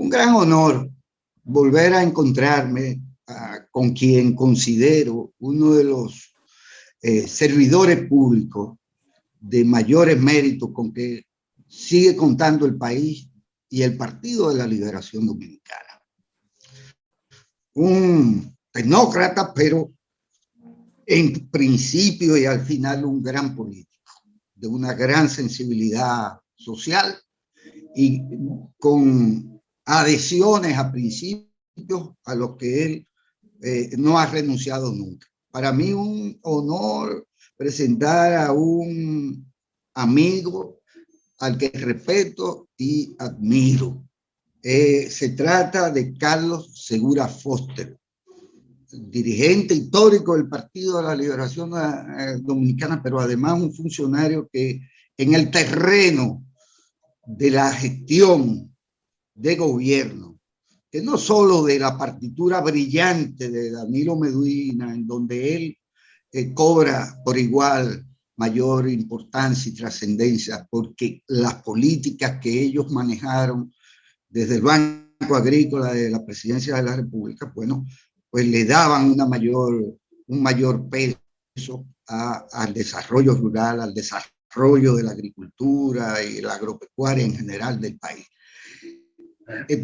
un gran honor volver a encontrarme con quien considero uno de los servidores públicos de mayores méritos con que sigue contando el país y el Partido de la Liberación Dominicana. Un tecnócrata, pero en principio y al final un gran político, de una gran sensibilidad social y con adhesiones a principios a los que él no ha renunciado nunca. Para mí un honor presentar a un amigo al que respeto y admiro. Se trata de Carlos Segura Foster, dirigente histórico del Partido de la Liberación Dominicana, pero además un funcionario que en el terreno de la gestión de gobierno, que no solo de la partitura brillante de Danilo Medina, en donde él cobra por igual mayor importancia y trascendencia, porque las políticas que ellos manejaron desde el Banco Agrícola de la Presidencia de la República, bueno, pues le daban un mayor peso al desarrollo rural, al desarrollo de la agricultura y la agropecuaria en general del país.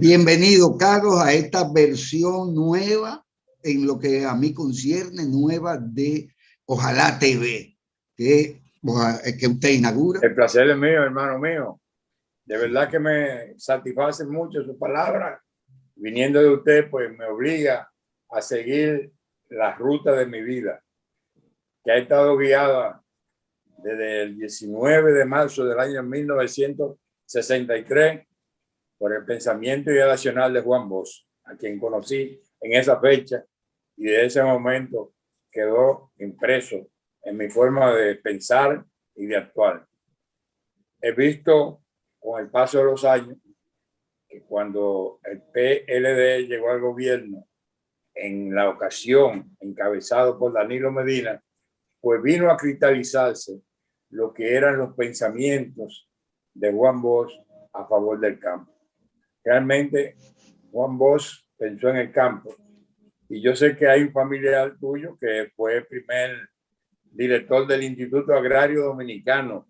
Bienvenido, Carlos, a esta versión nueva, en lo que a mí concierne, nueva de Ojalá TV, que usted inaugura. El placer es mío, hermano mío. De verdad que me satisface mucho su palabra. Viniendo de usted, pues me obliga a seguir la ruta de mi vida, que ha estado guiada desde el 19 de marzo del año 1963 por el pensamiento ideacional de Juan Bosch, a quien conocí en esa fecha, y de ese momento quedó impreso en mi forma de pensar y de actuar. He visto con el paso de los años que cuando el PLD llegó al gobierno, en la ocasión encabezado por Danilo Medina, pues vino a cristalizarse lo que eran los pensamientos de Juan Bosch a favor del campo. Realmente Juan Bosch pensó en el campo, y yo sé que hay un familiar tuyo que fue el primer director del Instituto Agrario Dominicano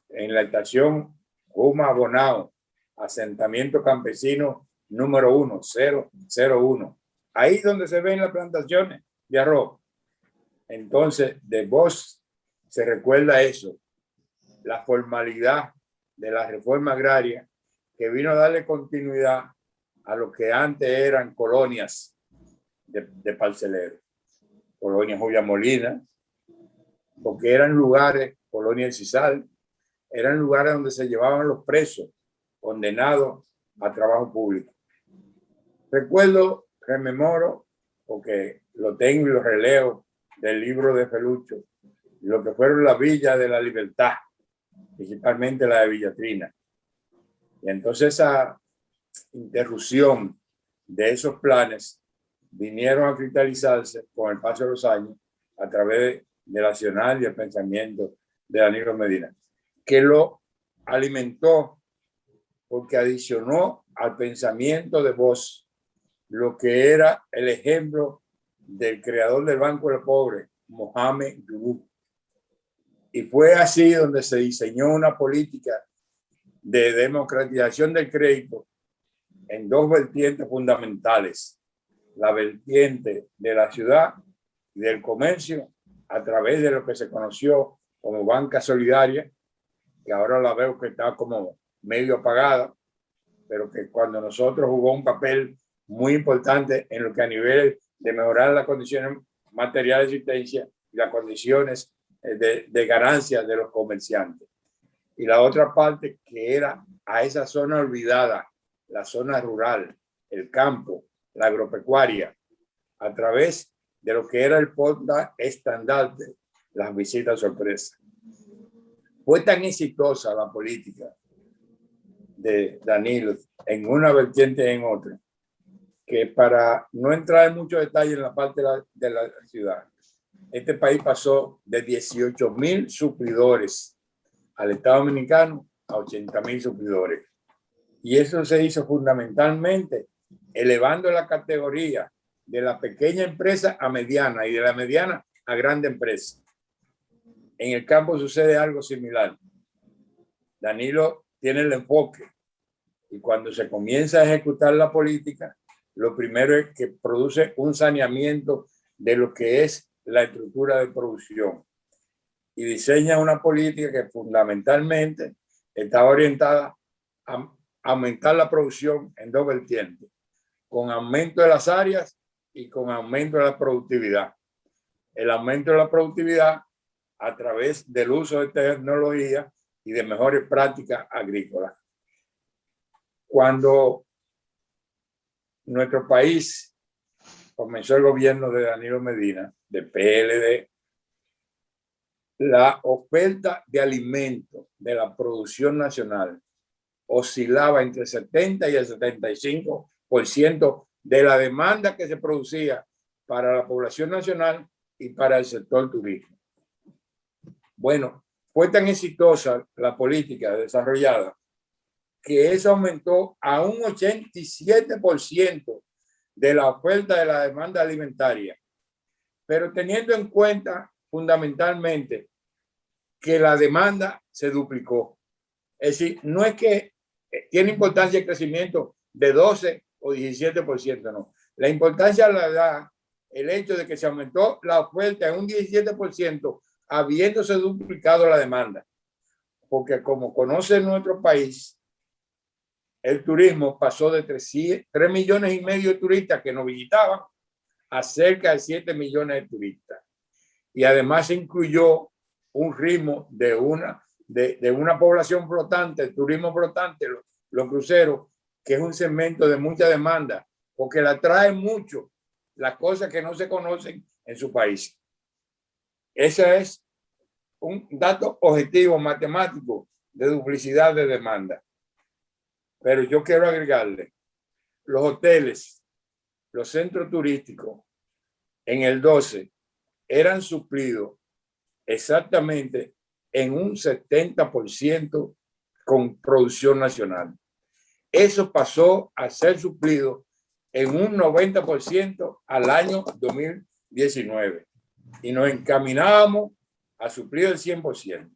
en la estación Juma Bonao, asentamiento campesino número 001. Ahí donde se ven las plantaciones de arroz. Entonces, de Bosch se recuerda eso, la formalidad de la reforma agraria que vino a darle continuidad a lo que antes eran colonias de parceleros, colonias Joya Molina, porque eran lugares, colonia El Cisal, eran lugares donde se llevaban los presos condenados a trabajo público. Recuerdo, rememoro, porque lo tengo y lo releo del libro de Felucho, lo que fueron las villas de la libertad, principalmente la de Villatrina. Y entonces esa interrupción de esos planes vinieron a cristalizarse con el paso de los años a través del accionar y el pensamiento de Danilo Medina, que lo alimentó porque adicionó al pensamiento de Bosch lo que era el ejemplo del creador del Banco del Pobre, Mohamed Yunus. Y fue así donde se diseñó una política de democratización del crédito en dos vertientes fundamentales: la vertiente de la ciudad y del comercio a través de lo que se conoció como banca solidaria, que ahora la veo que está como medio apagada, pero que cuando nosotros jugó un papel muy importante en lo que a nivel de mejorar las condiciones materiales de existencia y las condiciones de ganancia de los comerciantes. Y la otra parte que era a esa zona olvidada, la zona rural, el campo, la agropecuaria, a través de lo que era el podcast estandarte, las visitas sorpresa. Fue tan exitosa la política de Danilo en una vertiente y en otra, que para no entrar en muchos detalles en la parte de la ciudad, este país pasó de 18,000 suplidores al Estado Dominicano a 80,000 suplidores. Y eso se hizo fundamentalmente elevando la categoría de la pequeña empresa a mediana y de la mediana a grande empresa. En el campo sucede algo similar. Danilo tiene el enfoque y cuando se comienza a ejecutar la política, lo primero es que produce un saneamiento de lo que es la estructura de producción y diseña una política que fundamentalmente está orientada a aumentar la producción en dos vertientes, con aumento de las áreas y con aumento de la productividad. El aumento de la productividad a través del uso de tecnología y de mejores prácticas agrícolas. Cuando nuestro país comenzó el gobierno de Danilo Medina, de PLD, la oferta de alimentos de la producción nacional oscilaba entre el 70 y el 75% de la demanda que se producía para la población nacional y para el sector turismo. Bueno, fue tan exitosa la política desarrollada que eso aumentó a un 87% de la oferta de la demanda alimentaria, pero teniendo en cuenta fundamentalmente que la demanda se duplicó. Es decir, no es que tiene importancia el crecimiento de 12 o 17%, no. La importancia la da el hecho de que se aumentó la oferta en un 17%, habiéndose duplicado la demanda. Porque como conoce nuestro país, el turismo pasó de 3,5 millones de turistas que nos visitaban a cerca de 7 millones de turistas. Y además se incluyó un ritmo de una población flotante, el turismo flotante, los cruceros, que es un segmento de mucha demanda, porque la atrae mucho las cosas que no se conocen en su país. Ese es un dato objetivo matemático de duplicidad de demanda. Pero yo quiero agregarle, los hoteles, los centros turísticos, en el 12 eran suplidos exactamente en un 70% con producción nacional. Eso pasó a ser suplido en un 90% al año 2019 y nos encaminábamos a suplir el 100%.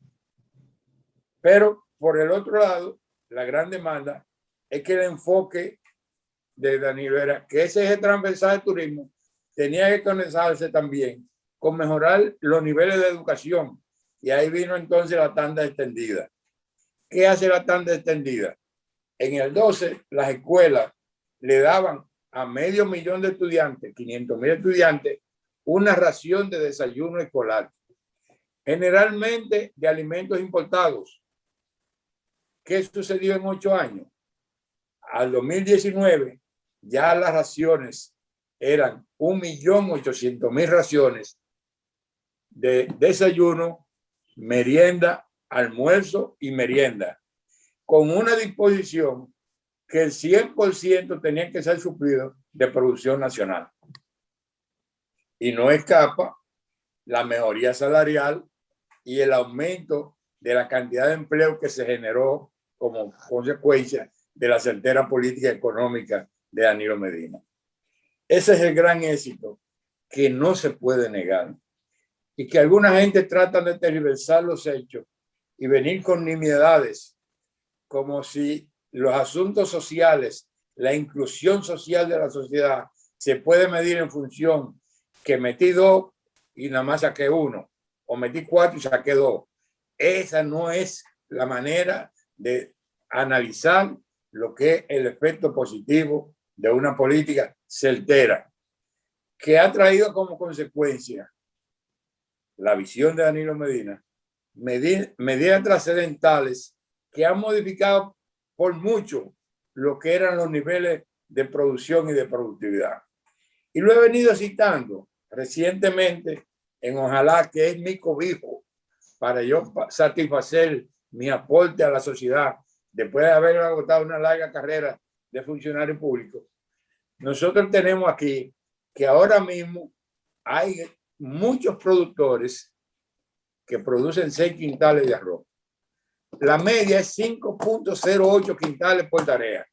Pero por el otro lado, la gran demanda es que el enfoque de Danilo era que ese eje transversal de turismo tenía que conectarse también con mejorar los niveles de educación. Y ahí vino entonces la tanda extendida. ¿Qué hace la tanda extendida? En el 12, las escuelas le daban a 500,000 de estudiantes, 500,000 estudiantes, una ración de desayuno escolar, generalmente de alimentos importados. ¿Qué sucedió en 8 años? Al 2019, ya las raciones eran 1.800.000 raciones de desayuno, merienda, almuerzo y merienda, con una disposición que el 100% tenía que ser suplido de producción nacional. Y no escapa la mejoría salarial y el aumento de la cantidad de empleo que se generó como consecuencia de la certera política económica de Danilo Medina. Ese es el gran éxito que no se puede negar y que alguna gente trata de tergiversar los hechos y venir con nimiedades como si los asuntos sociales, la inclusión social de la sociedad se puede medir en función que metí 2 y nada más saqué 1 o metí 4 y saqué 2. Esa no es la manera de analizar lo que es el efecto positivo de una política certera que ha traído como consecuencia la visión de Danilo Medina, medidas trascendentales que han modificado por mucho lo que eran los niveles de producción y de productividad. Y lo he venido citando recientemente en Ojalá, que es mi cobijo para yo satisfacer mi aporte a la sociedad después de haber agotado una larga carrera de funcionario público. Nosotros tenemos aquí que ahora mismo hay muchos productores que producen 6 quintales de arroz. la media es 5.08 quintales por tarea.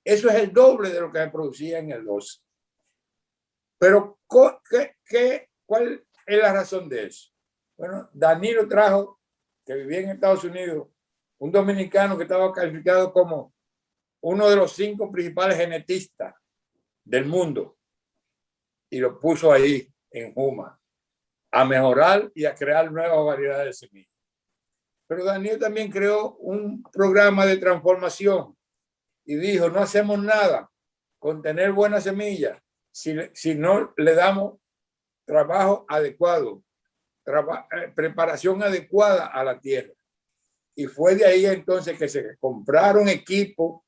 Eso es el doble de lo que se producía en el 12. Pero, ¿cuál es la razón de eso? Bueno, Danilo trajo, que vivía en Estados Unidos, un dominicano que estaba calificado como uno de los 5 principales genetistas del mundo, y lo puso ahí en Juma a mejorar y a crear nuevas variedades de semillas. Pero Daniel también creó un programa de transformación y dijo, no hacemos nada con tener buenas semillas si no le damos trabajo adecuado, preparación adecuada a la tierra. Y fue de ahí entonces que se compraron equipos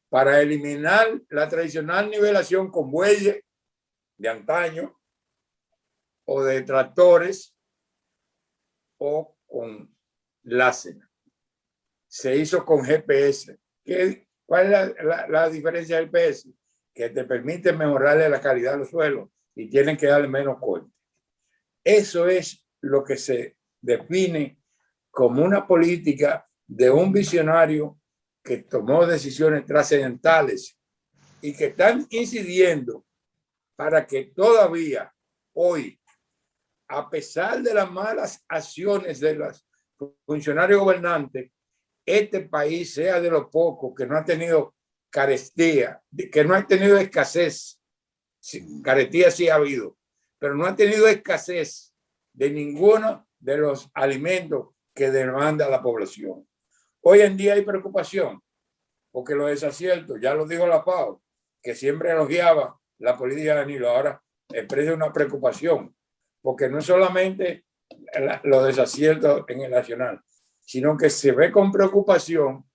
para eliminar la tradicional nivelación con bueyes de antaño o de tractores o con láser. Se hizo con GPS. ¿Cuál es la diferencia del GPS? Que te permite mejorarle la calidad de los suelos y tienen que darle menos corte. Eso es lo que se define como una política de un visionario que tomó decisiones trascendentales y que están incidiendo para que todavía hoy, a pesar de las malas acciones de los funcionarios gobernantes, este país sea de los pocos que no ha tenido carestía, que no ha tenido escasez. Carestía sí ha habido, pero no ha tenido escasez de ninguno de los alimentos que demanda la población. Hoy en día hay preocupación porque los desaciertos, ya lo dijo la FAO, que siempre elogiaba la política de Danilo, ahora expresa una preocupación, porque no solamente los desaciertos en el nacional, sino que se ve con preocupación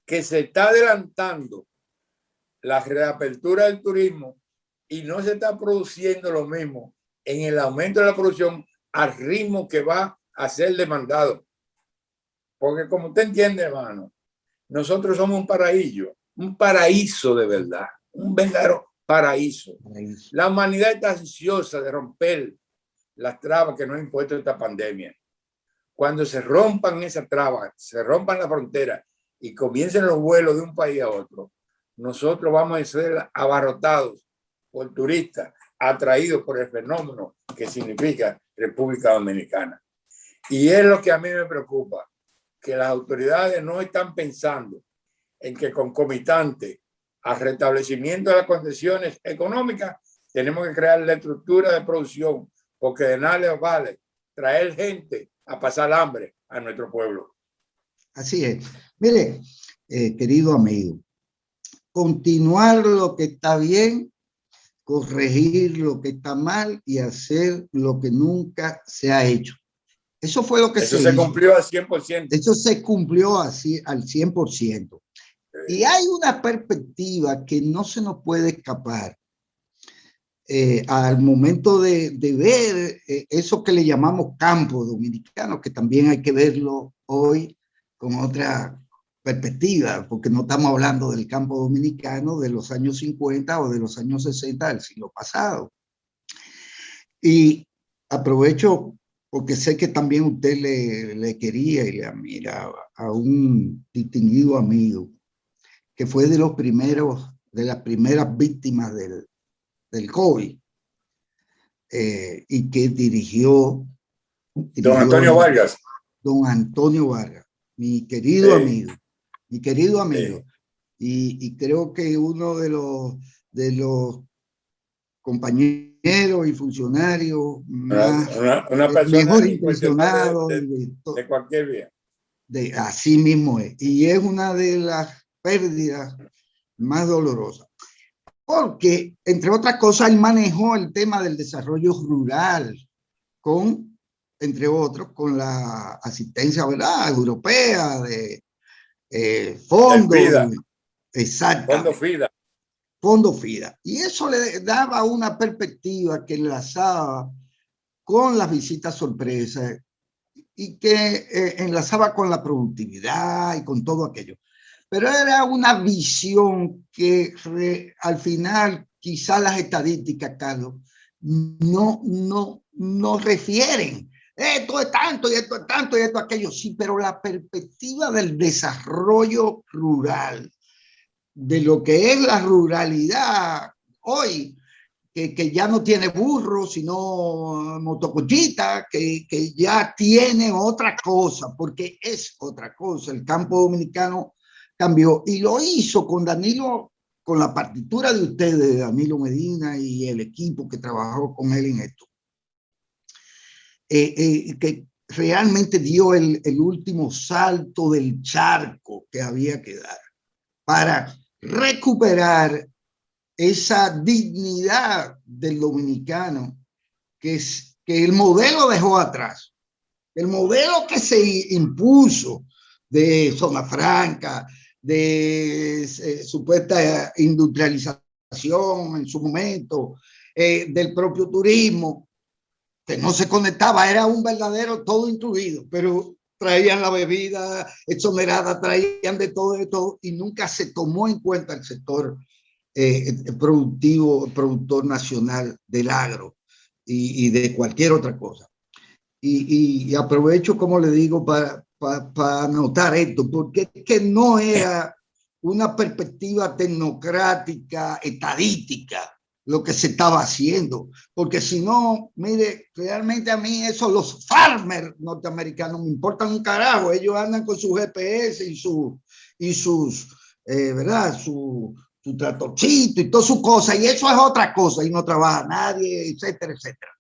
que se está adelantando la reapertura del turismo y no se está produciendo lo mismo en el aumento de la producción al ritmo que va a ser demandado. Porque como usted entiende, hermano, nosotros somos un paraíso de verdad, un verdadero paraíso. La humanidad está ansiosa de romper las trabas que nos ha impuesto esta pandemia. Cuando se rompan esas trabas, se rompan las fronteras y comiencen los vuelos de un país a otro, nosotros vamos a ser abarrotados por turistas atraídos por el fenómeno que significa República Dominicana. Y es lo que a mí me preocupa, que las autoridades no están pensando en que concomitante al restablecimiento de las condiciones económicas, tenemos que crear la estructura de producción, porque de nada les vale traer gente a pasar hambre a nuestro pueblo. Así es. Mire, querido amigo, continuar lo que está bien, corregir lo que está mal y hacer lo que nunca se ha hecho. Eso fue lo que se hizo. Eso se cumplió al 100%. Eso se cumplió así al 100%. Y hay una perspectiva que no se nos puede escapar al momento de ver eso que le llamamos campo dominicano, que también hay que verlo hoy con otra perspectiva, porque no estamos hablando del campo dominicano de los años 50 o de los años 60 del siglo pasado. Y aprovecho porque sé que también usted le quería y le admiraba a un distinguido amigo que fue de las primeras víctimas del COVID y que dirigió don Antonio Vargas. Don Antonio Vargas, mi querido amigo, y creo que uno de los compañeros y funcionarios una persona mejor intencionado de cualquier vía. Así mismo es, y es una de las pérdidas más dolorosas, porque entre otras cosas él manejó el tema del desarrollo rural entre otros, con la asistencia, ¿verdad?, europea de fondos. Exacto. Fondo FIDA. Y eso le daba una perspectiva que enlazaba con las visitas sorpresas y que enlazaba con la productividad y con todo aquello. Pero era una visión que al final quizás las estadísticas, Carlos, no refieren esto es tanto y esto es tanto y esto es aquello. Sí, pero la perspectiva del desarrollo rural, de lo que es la ruralidad hoy, que ya no tiene burro, sino motocochita, que ya tiene otra cosa, porque es otra cosa. El campo dominicano cambió y lo hizo con Danilo, con la partitura de ustedes, Danilo Medina y el equipo que trabajó con él en esto. Que realmente dio el último salto del charco que había que dar para recuperar esa dignidad del dominicano que el modelo dejó atrás, el modelo que se impuso de zona franca, de supuesta industrialización en su momento, del propio turismo, que no se conectaba, era un verdadero todo incluido, pero traían la bebida exonerada, traían de todo, y nunca se tomó en cuenta el sector productor nacional del agro y de cualquier otra cosa. Y aprovecho, como le digo, para anotar esto, porque es que no era una perspectiva tecnocrática, estadística, lo que se estaba haciendo, porque si no, mire, realmente a mí eso, los farmers norteamericanos me importan un carajo, ellos andan con su GPS y sus ¿verdad? Su tractorcito y todas sus cosas, y eso es otra cosa, y no trabaja nadie, etcétera, etcétera.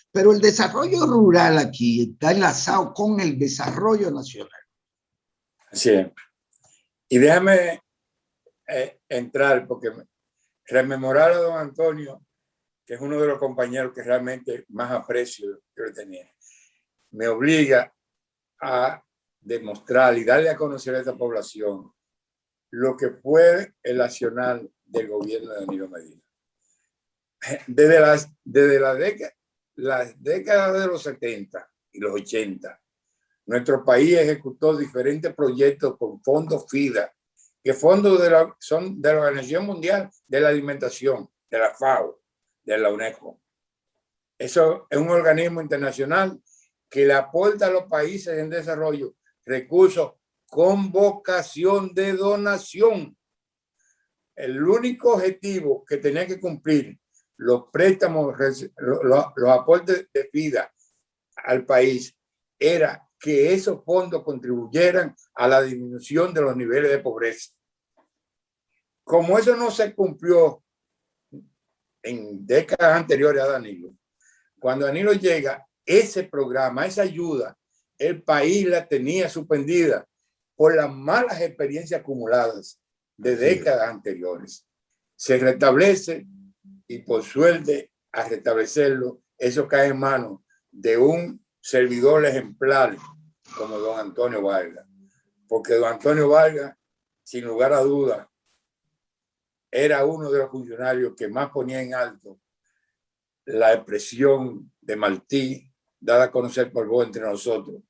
Pero el desarrollo rural aquí está enlazado con el desarrollo nacional. Así es. Y déjame entrar, porque rememorar a don Antonio, que es uno de los compañeros que realmente más aprecio que yo tenía, me obliga a demostrar y darle a conocer a esta población lo que fue el accionar del gobierno de Danilo Medina. Desde las décadas de los 70 y los 80, nuestro país ejecutó diferentes proyectos con fondos FIDA, que fondos son de la Organización Mundial de la Alimentación, de la FAO, de la UNESCO. Eso es un organismo internacional que le aporta a los países en desarrollo recursos con vocación de donación. El único objetivo que tenía que cumplir los préstamos, los aportes de FIDA al país era que esos fondos contribuyeran a la disminución de los niveles de pobreza. Como eso no se cumplió en décadas anteriores a Danilo, cuando Danilo llega, ese programa, esa ayuda, el país la tenía suspendida por las malas experiencias acumuladas de décadas anteriores. Se restablece y por suerte, a restablecerlo, eso cae en manos de un servidor ejemplar como don Antonio Vargas. Porque don Antonio Vargas, sin lugar a dudas, era uno de los funcionarios que más ponía en alto la expresión de Martí, dada a conocer por vos entre nosotros,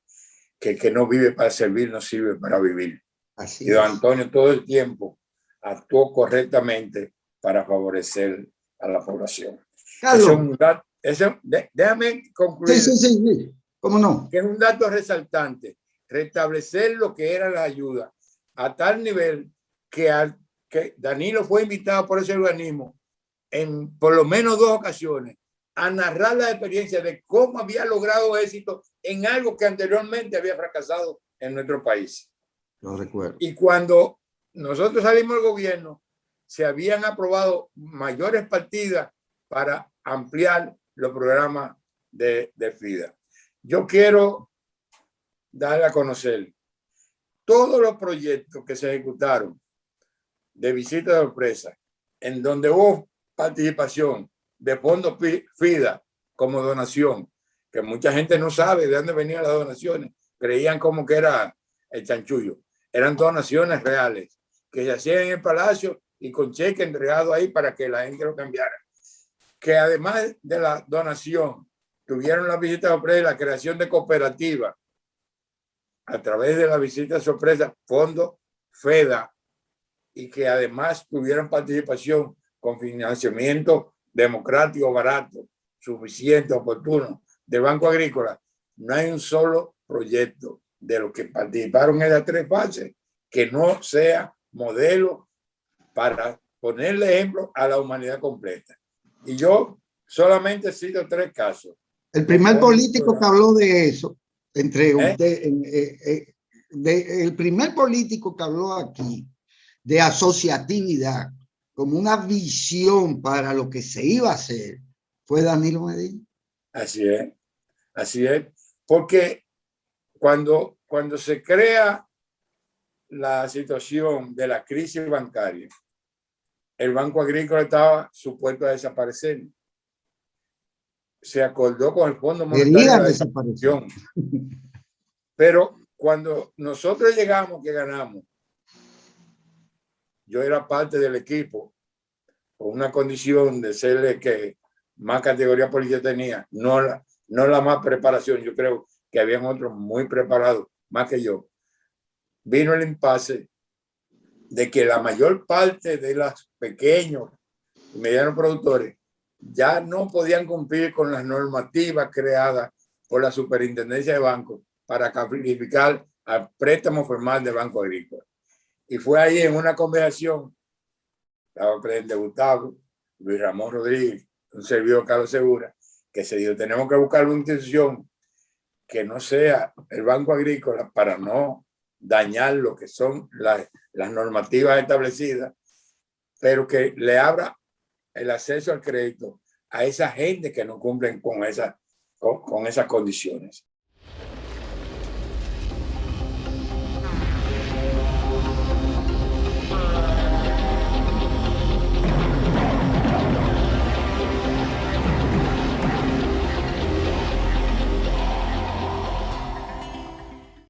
que el que no vive para servir no sirve para vivir. Así y don Antonio todo el tiempo actuó correctamente para favorecer a la población. Déjame concluir. Sí. ¿Cómo no? Que es un dato resaltante. Restablecer lo que era la ayuda a tal nivel que Danilo fue invitado por ese organismo en por lo menos 2 ocasiones a narrar la experiencia de cómo había logrado éxito en algo que anteriormente había fracasado en nuestro país. Lo recuerdo. Y cuando nosotros salimos del gobierno, se habían aprobado mayores partidas para ampliar los programas de FIDA. Yo quiero darle a conocer todos los proyectos que se ejecutaron de visita de sorpresa, en donde hubo participación de fondos FIDA como donación, que mucha gente no sabe de dónde venían las donaciones, creían como que era el chanchullo. Eran donaciones reales que se hacían en el Palacio y con cheque entregado ahí para que la gente lo cambiara. Que además de la donación, tuvieron la visita sorpresa y la creación de cooperativas a través de la visita sorpresa, fondo FEDA, y que además tuvieron participación con financiamiento democrático, barato, suficiente, oportuno, de Banco Agrícola, no hay un solo proyecto de los que participaron en las 3 fases que no sea modelo para ponerle ejemplo a la humanidad completa. Y yo solamente cito 3 casos. El primer político que habló de eso, entre usted, el primer político que habló aquí de asociatividad como una visión para lo que se iba a hacer fue Danilo Medina. Así es, porque cuando se crea la situación de la crisis bancaria, el Banco Agrícola estaba supuesto a desaparecer. Se acordó con el Fondo Monetario de la desaparición. Pero cuando nosotros llegamos, que ganamos, yo era parte del equipo con una condición de ser el que más categoría política tenía, no la más preparación. Yo creo que habían otros muy preparados, más que yo. Vino el impasse de que la mayor parte de los pequeños y medianos productores ya no podían cumplir con las normativas creadas por la Superintendencia de Bancos para calificar al préstamo formal del Banco Agrícola. Y fue ahí en una conversación, estaba el presidente Gustavo, Luis Ramón Rodríguez, un servidor Carlos Segura, que se dijo, tenemos que buscar una institución que no sea el Banco Agrícola para no dañar lo que son las normativas establecidas, pero que le abra el acceso al crédito a esa gente que no cumplen con esas condiciones.